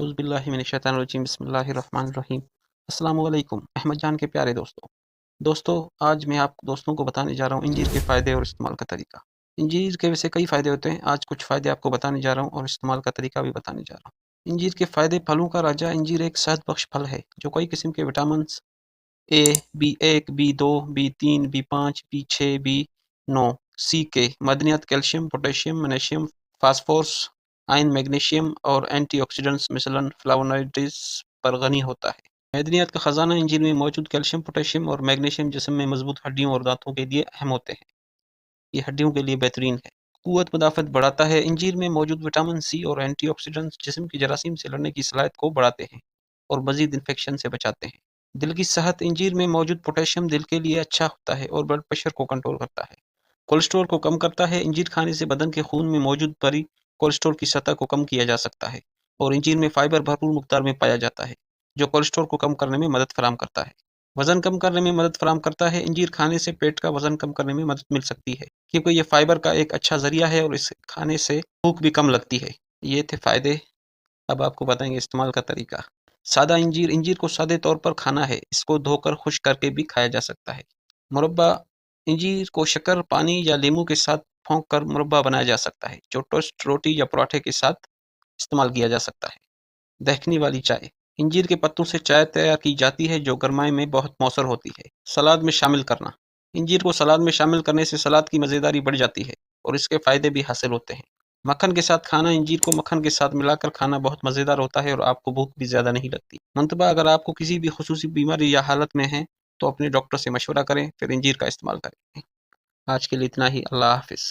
اعوذ باللہ من الشیطان الرجیم، بسم اللہ الرحمن الرحیم۔ السلام علیکم احمد جان کے پیارے دوستوں، آج میں آپ دوستوں کو بتانے جا رہا ہوں انجیر کے فائدے اور استعمال کا طریقہ۔ انجیر کے ویسے کئی فائدے ہوتے ہیں، آج کچھ فائدے آپ کو بتانے جا رہا ہوں اور استعمال کا طریقہ بھی بتانے جا رہا ہوں۔ انجیر کے فائدے۔ پھلوں کا راجہ انجیر ایک صحت بخش پھل ہے جو کئی قسم کے vitamins B1 B2 B3 B5 B6 B9 C کے معدنیات، calcium, potassium, magnesium, phosphorus, iron, magnesium اور اینٹی آکسیڈنٹس مثلاً فلاوونوائڈز پر غنی ہوتا ہے۔ معدنیات کا خزانہ۔ انجیر میں موجود کیلشیم، پوٹیشیم اور میگنیشیم جسم میں مضبوط ہڈیوں اور دانتوں کے لیے اہم ہوتے ہیں۔ یہ ہڈیوں کے لیے بہترین ہے۔ قوت مدافعت بڑھاتا ہے۔ انجیر میں موجود وٹامن سی اور اینٹی آکسیڈنٹس جسم کی جراثیم سے لڑنے کی صلاحیت کو بڑھاتے ہیں اور مزید انفیکشن سے بچاتے ہیں۔ دل کی صحت۔ انجیر میں موجود پوٹیشیم دل کے لیے اچھا ہوتا ہے اور بلڈ پریشر کو کنٹرول کرتا ہے۔ کولیسٹرول کو کم کرتا ہے۔ انجیر کھانے سے بدن کے خون میں موجود بری کولیسٹرول کی سطح کو کم کیا جا سکتا ہے، اور انجیر میں فائبر بھرپور مقدار میں پایا جاتا ہے جو کولیسٹرول کو کم کرنے میں مدد فراہم کرتا ہے۔ وزن کم کرنے میں مدد فراہم کرتا ہے۔ انجیر کھانے سے پیٹ کا وزن کم کرنے میں مدد مل سکتی ہے کیونکہ یہ فائبر کا ایک اچھا ذریعہ ہے اور اس کھانے سے بھوک بھی کم لگتی ہے۔ یہ تھے فائدے۔ اب آپ کو بتائیں گے استعمال کا طریقہ۔ سادہ انجیر۔ انجیر کو سادے طور پر کھانا ہے۔ اس کو دھو کر خشک کر کے بھی کھایا جا سکتا ہے۔ مربع۔ انجیر کو شکر، پانی یا لیموں کے ساتھ پھونک کر مربع بنایا جا سکتا ہے جو ٹوسٹ، روٹی یا پراٹھے کے ساتھ استعمال کیا جا سکتا ہے۔ دہقنی والی چائے۔ انجیر کے پتوں سے چائے تیار کی جاتی ہے جو گرمائی میں بہت مؤثر ہوتی ہے۔ سلاد میں شامل کرنا۔ انجیر کو سلاد میں شامل کرنے سے سلاد کی مزیداری بڑھ جاتی ہے اور اس کے فائدے بھی حاصل ہوتے ہیں۔ مکھن کے ساتھ کھانا۔ انجیر کو مکھن کے ساتھ ملا کر کھانا بہت مزیدار ہوتا ہے اور آپ کو بھوک بھی زیادہ نہیں لگتی۔ منتبہ اگر آپ کو کسی بھی خصوصی بیماری یا حالت میں ہیں تو اپنے ڈاکٹر سے مشورہ کریں، پھر انجیر کا استعمال کریں۔ آج کے لیے اتنا ہی۔ اللہ حافظ۔